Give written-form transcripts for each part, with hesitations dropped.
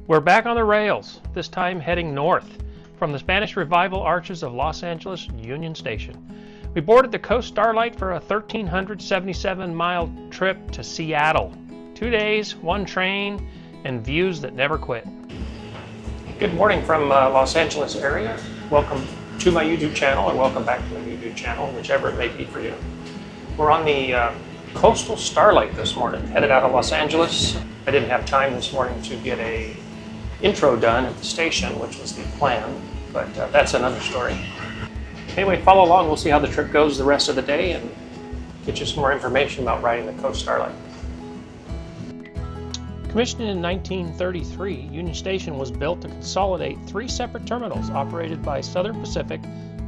We're back on the rails, this time heading north from the Spanish Revival arches of Los Angeles Union Station. We boarded the Coast Starlight for a 1,377-mile trip to Seattle. 2 days, one train, and views that never quit. Good morning from Los Angeles area. Welcome to my YouTube channel, or welcome back to my YouTube channel, whichever it may be for you. We're on the Coastal Starlight this morning, headed out of Los Angeles. I didn't have time this morning to get a intro done at the station, which was the plan, but that's another story. Anyway, follow along. We'll see how the trip goes the rest of the day and get you some more information about riding the Coast Starlight. Commissioned in 1933, Union Station was built to consolidate 3 separate terminals operated by Southern Pacific,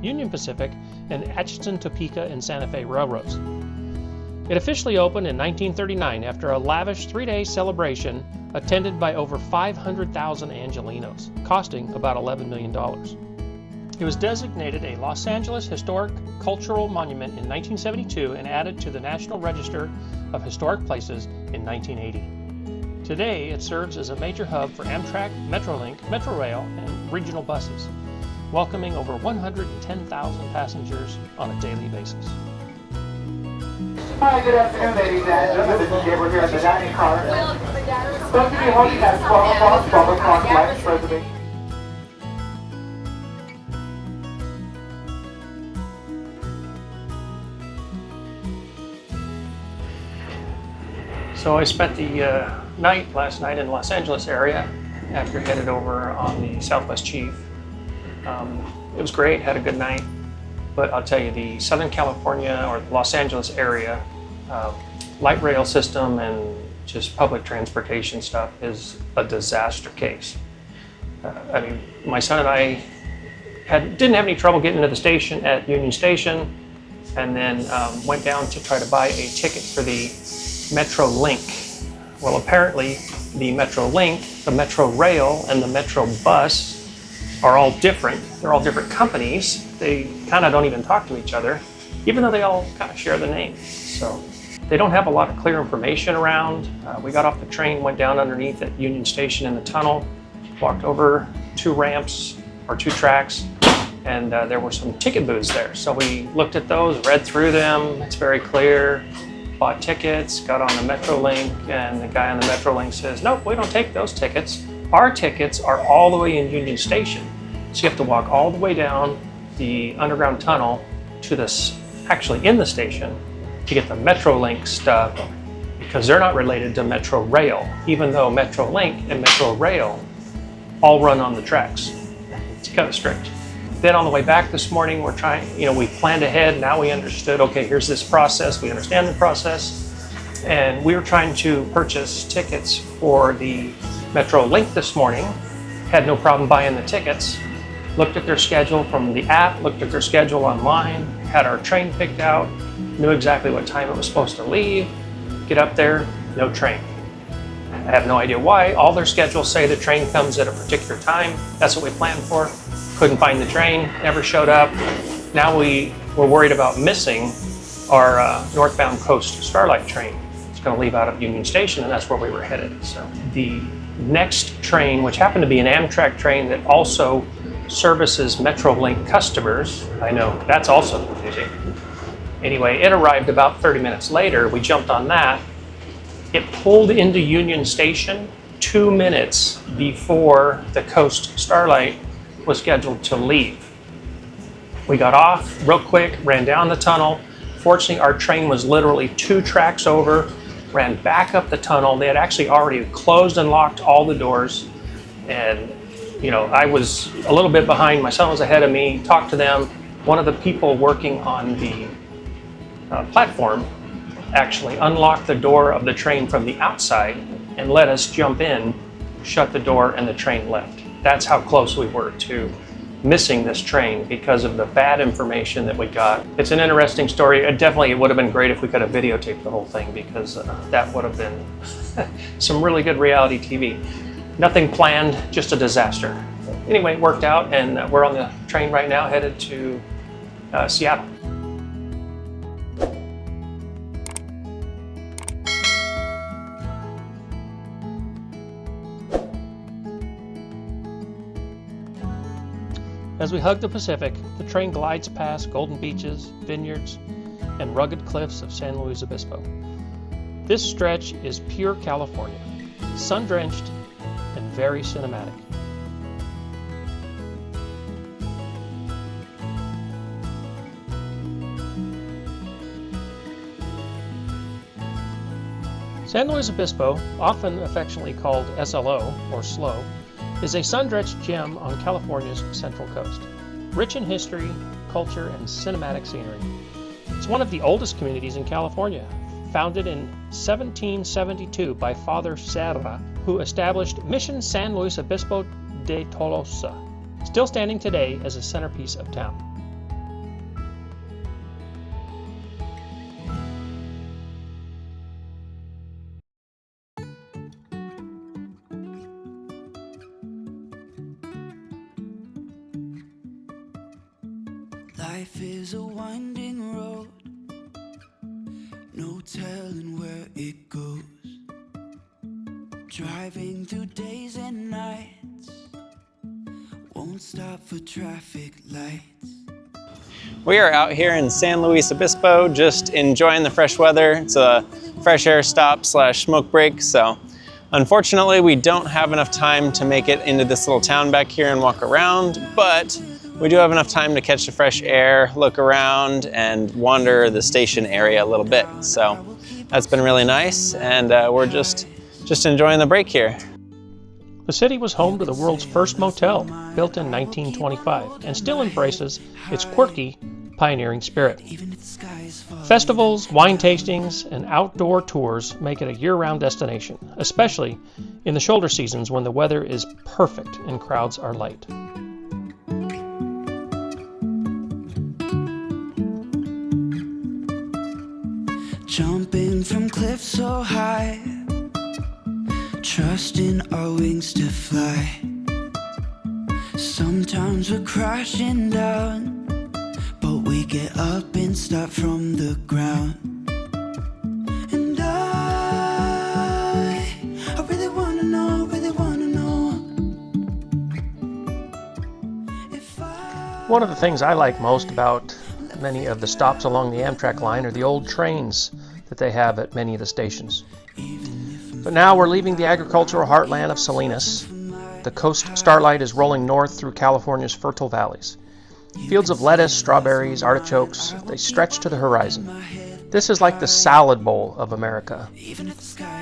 Union Pacific, and Atchison, Topeka, and Santa Fe railroads. It officially opened in 1939 after a lavish 3-day celebration attended by over 500,000 Angelenos, costing about $11 million. It was designated a Los Angeles Historic Cultural Monument in 1972 and added to the National Register of Historic Places in 1980. Today, it serves as a major hub for Amtrak, Metrolink, Metrorail, and regional buses, welcoming over 110,000 passengers on a daily basis. Hi, good afternoon, ladies and gentlemen. This is Gabriel here at the dining car. Supposed to be holding at 12 o'clock flight reservation. So I spent the night last night in Los Angeles area after headed over on the Southwest Chief. It was great, had a good night. But I'll tell you, the Southern California or the Los Angeles area light rail system and just public transportation stuff is a disaster case. I mean, my son and I didn't have any trouble getting to the station at Union Station, and then went down to try to buy a ticket for the Metrolink. Well, apparently the Metrolink, the Metrorail, and the Metro Bus are all different. They're all different companies. They kind of don't even talk to each other, even though they all kind of share the name. So they don't have a lot of clear information around. We got off the train, went down underneath at Union Station in the tunnel, walked over 2 ramps or 2 tracks, and there were some ticket booths there. So we looked at those, read through them. It's very clear. Bought tickets, got on the Metrolink, and the guy on the Metrolink says, "Nope, we don't take those tickets. Our tickets are all the way in Union Station." So you have to walk all the way down the underground tunnel to this, actually in the station, to get the Metrolink stuff, because they're not related to Metrorail, even though Metrolink and Metrorail all run on the tracks. It's kind of strict. Then on the way back this morning, we're trying, we planned ahead. Now we understood, okay, here's this process. We understand the process. And we were trying to purchase tickets for the Metrolink this morning. Had no problem buying the tickets. Looked at their schedule from the app, looked at their schedule online, had our train picked out, knew exactly what time it was supposed to leave. Get up there, no train. I have no idea why. All their schedules say the train comes at a particular time. That's what we planned for. Couldn't find the train, never showed up. Now we were worried about missing our northbound Coast Starlight train. It's going to leave out of Union Station, and that's where we were headed. So the next train, which happened to be an Amtrak train that also services Metrolink customers, I know that's also confusing. Anyway, it arrived about 30 minutes later. We jumped on that. It pulled into Union Station 2 minutes before the Coast Starlight was scheduled to leave. We got off real quick, ran down the tunnel. Fortunately, our train was literally 2 tracks over, ran back up the tunnel. They had actually already closed and locked all the doors. And, I was a little bit behind. My son was ahead of me, talked to them. One of the people working on the platform actually unlocked the door of the train from the outside and let us jump in, shut the door, and the train left. That's how close we were to missing this train because of the bad information that we got. It's an interesting story. It would have been great if we could have videotaped the whole thing, because that would have been some really good reality TV. Nothing planned, just a disaster. Anyway, it worked out, and we're on the train right now headed to Seattle. As we hug the Pacific, the train glides past golden beaches, vineyards, and rugged cliffs of San Luis Obispo. This stretch is pure California, sun-drenched and very cinematic. San Luis Obispo, often affectionately called SLO or SLO, is a sun-drenched gem on California's central coast. Rich in history, culture, and cinematic scenery. It's one of the oldest communities in California, founded in 1772 by Father Serra, who established Mission San Luis Obispo de Tolosa, still standing today as a centerpiece of town. Life is a winding road, no telling where it goes. Driving through days and nights, won't stop for traffic lights. We are out here in San Luis Obispo, just enjoying the fresh weather. It's a fresh air stop / smoke break, so unfortunately we don't have enough time to make it into this little town back here and walk around, but we do have enough time to catch the fresh air, look around, and wander the station area a little bit. So that's been really nice, and we're just enjoying the break here. The city was home to the world's first motel, built in 1925, and still embraces its quirky, pioneering spirit. Festivals, wine tastings, and outdoor tours make it a year-round destination, especially in the shoulder seasons when the weather is perfect and crowds are light. Jumping from cliffs so high, trusting our wings to fly. Sometimes we're crashing down, but we get up and start from the ground. And I really wanna know if One of the things I like most about many of the stops along the Amtrak line are the old trains that they have at many of the stations. But now we're leaving the agricultural heartland of Salinas. The Coast Starlight is rolling north through California's fertile valleys. Fields of lettuce, strawberries, artichokes, they stretch to the horizon. This is like the salad bowl of America.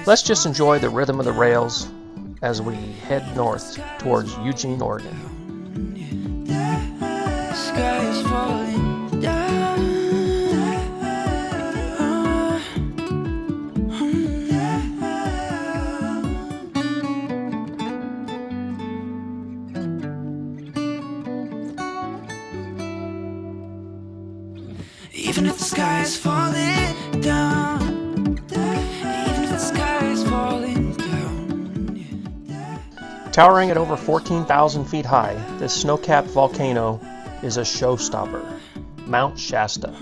Let's just enjoy the rhythm of the rails as we head north towards Eugene, Oregon. the sky is falling down. Even if the sky is falling down, even if the sky is falling down. Towering at over 14,000 feet high, this snow-capped volcano is a showstopper, Mount Shasta.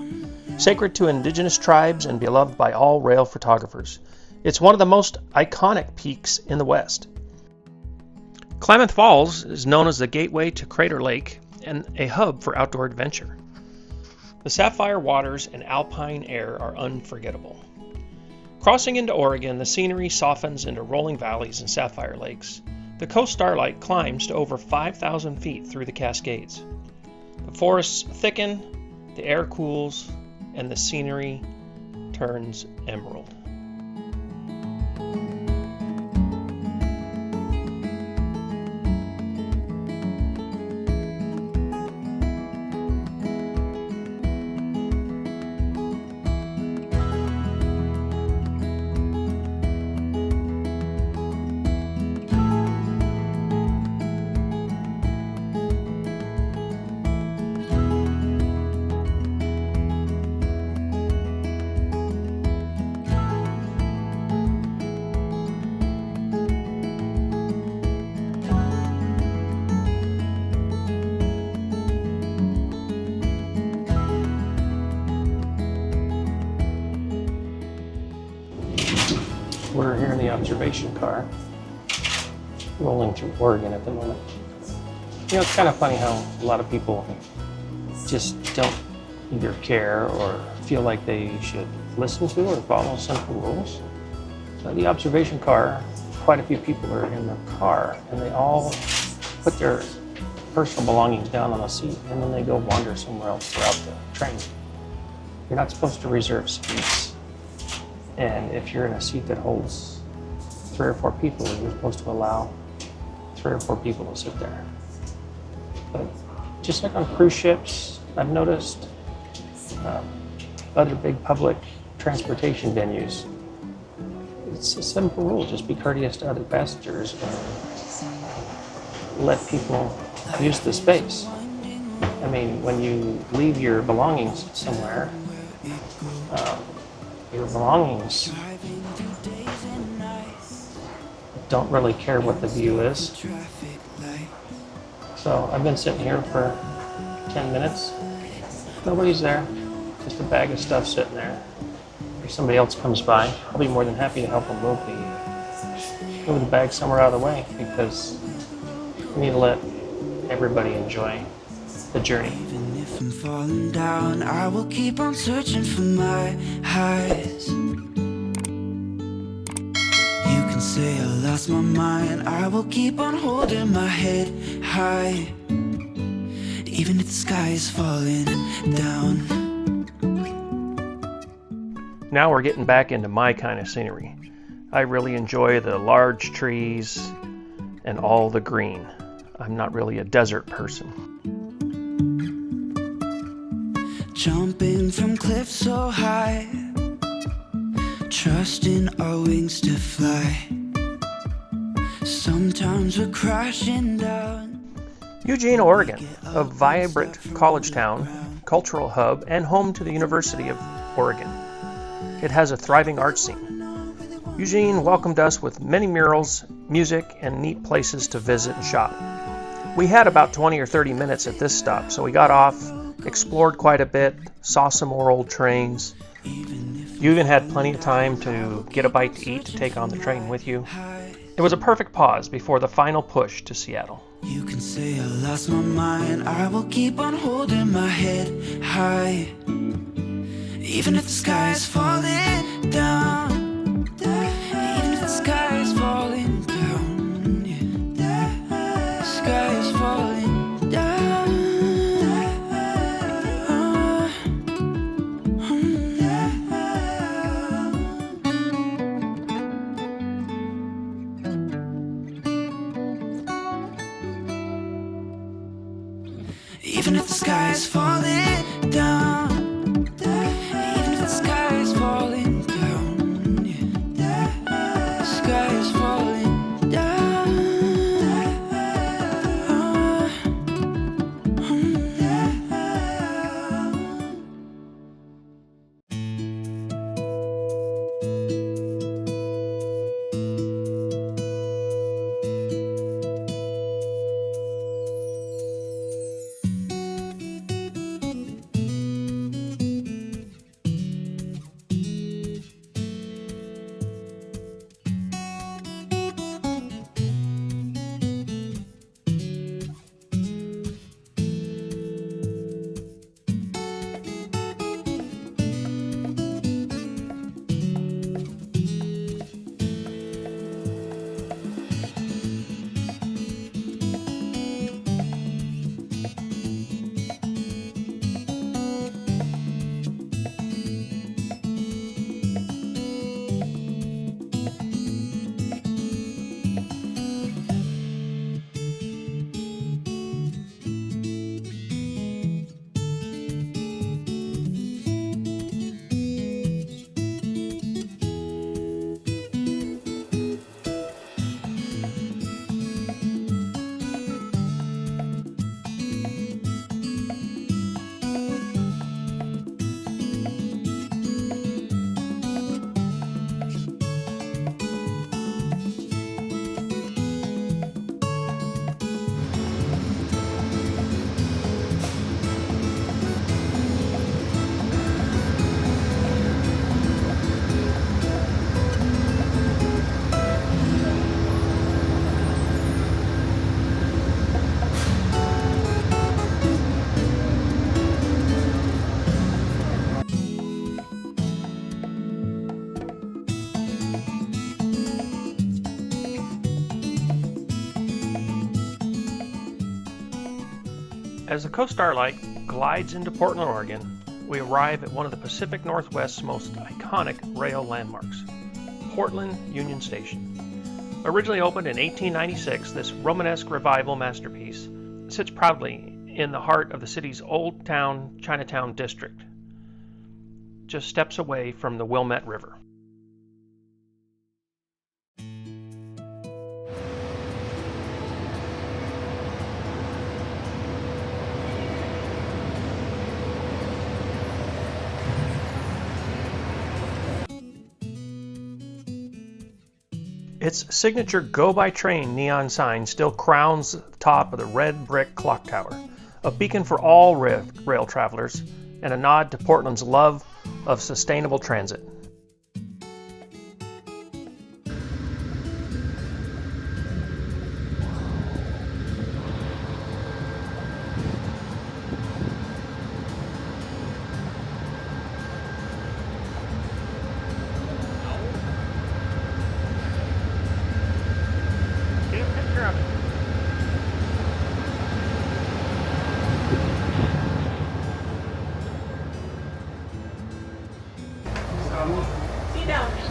Sacred to indigenous tribes and beloved by all rail photographers, it's one of the most iconic peaks in the West. Klamath Falls is known as the gateway to Crater Lake and a hub for outdoor adventure. The sapphire waters and alpine air are unforgettable. Crossing into Oregon, the scenery softens into rolling valleys and sapphire lakes. The Coast Starlight climbs to over 5,000 feet through the Cascades. The forests thicken, the air cools, and the scenery turns emerald. We're here in the observation car, rolling through Oregon at the moment. You know, it's kind of funny how a lot of people just don't either care or feel like they should listen to or follow simple rules. So the observation car, quite a few people are in the car and they all put their personal belongings down on the seat and then they go wander somewhere else throughout the train. You're not supposed to reserve seats. And if you're in a seat that holds 3 or 4 people, you're supposed to allow 3 or 4 people to sit there. But just like on cruise ships, I've noticed other big public transportation venues, it's a simple rule, just be courteous to other passengers and let people use the space. I mean, when you leave your belongings somewhere, your belongings don't really care what the view is. So I've been sitting here for 10 minutes. Nobody's there. Just a bag of stuff sitting there. If somebody else comes by, I'll be more than happy to help them move the bag somewhere out of the way because we need to let everybody enjoy the journey. Even if I'm falling down, I will keep on searching for my highs. You can say I lost my mind, I will keep on holding my head high. Even if the sky is falling down. Now we're getting back into my kind of scenery. I really enjoy the large trees and all the green. I'm not really a desert person. Jumping from cliffs so high, trusting our wings to fly. Sometimes we're crashing down. Eugene, Oregon, a vibrant college town, cultural hub, and home to the University of Oregon. It has a thriving art scene. Eugene welcomed us with many murals, music, and neat places to visit and shop. We had about 20 or 30 minutes at this stop, so we got off, explored quite a bit, saw some more old trains. You even had plenty of time to get a bite to eat to take on the train with you. It was a perfect pause before the final push to Seattle. You can say I lost my mind, I will keep on holding my head high. Even if the sky is falling down, even if the sky is falling down, yeah. The sky is falling down. Even if the sky is falling down, even if the sky is falling down, yeah. The sky is falling down. As the Coast Starlight glides into Portland, Oregon, we arrive at one of the Pacific Northwest's most iconic rail landmarks, Portland Union Station. Originally opened in 1896, this Romanesque revival masterpiece sits proudly in the heart of the city's Old Town Chinatown district, just steps away from the Wilmette River. Its signature go-by-train neon sign still crowns the top of the red brick clock tower, a beacon for all rail travelers and a nod to Portland's love of sustainable transit.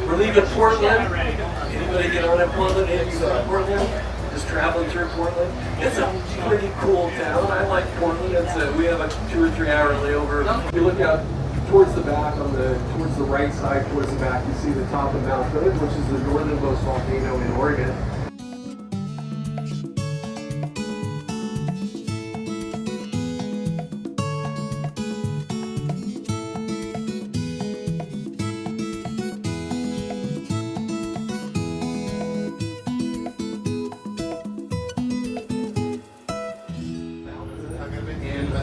We're leaving Portland. Anybody get on at Portland? Anybody go to Portland? Just traveling through Portland. It's a pretty cool town. I like Portland. We have a 2 or 3 hour layover. You look out towards the back, towards the right side, towards the back, you see the top of Mount Hood, which is the northernmost volcano in Oregon.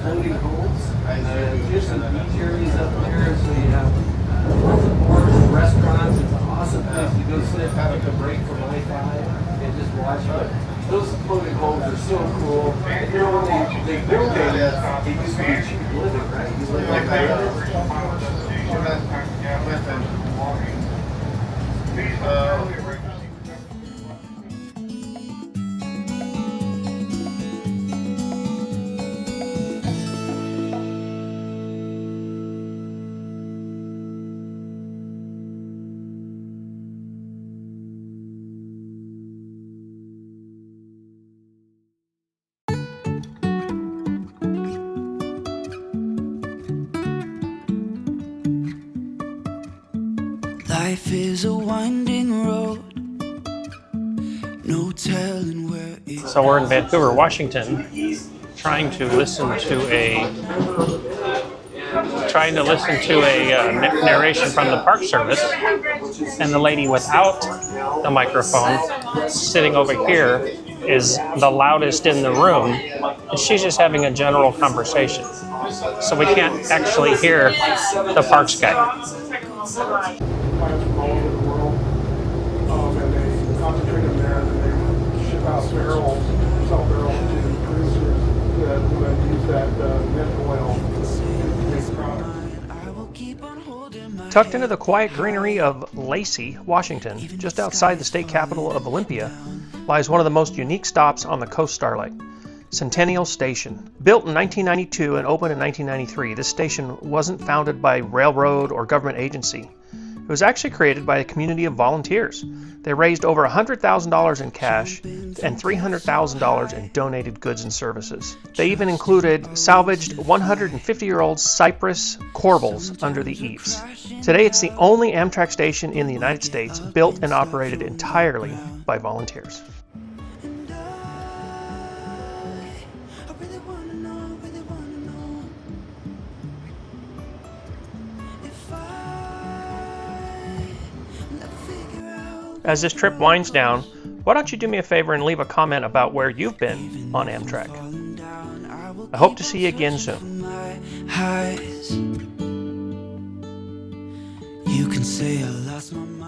Floating homes, just some beach areas up there, so you have lots of bars and restaurants. It's an awesome place to go sit, have a break from I-5 and just watch. But those floating homes are so cool. You know, when they built it, it used to be cheap living, right? You live like that. Life is a winding road, no telling where it's. So we're in Vancouver, Washington, trying to listen to a narration from the Park Service, and the lady without the microphone sitting over here is the loudest in the room, and she's just having a general conversation. So we can't actually hear the parks guy. Plants from all over the world, and they concentrate them there, and then they ship out barrels, sell barrels to producers that use that mint oil to make products. Tucked into the quiet greenery of Lacey, Washington, just outside the state capital of Olympia, lies one of the most unique stops on the Coast Starlight, Centennial Station. Built in 1992 and opened in 1993, this station wasn't founded by railroad or government agency. It was actually created by a community of volunteers. They raised over $100,000 in cash and $300,000 in donated goods and services. They even included salvaged 150-year-old cypress corbels under the eaves. Today, it's the only Amtrak station in the United States built and operated entirely by volunteers. As this trip winds down, why don't you do me a favor and leave a comment about where you've been on Amtrak. I hope to see you again soon. You can say I lost my mind.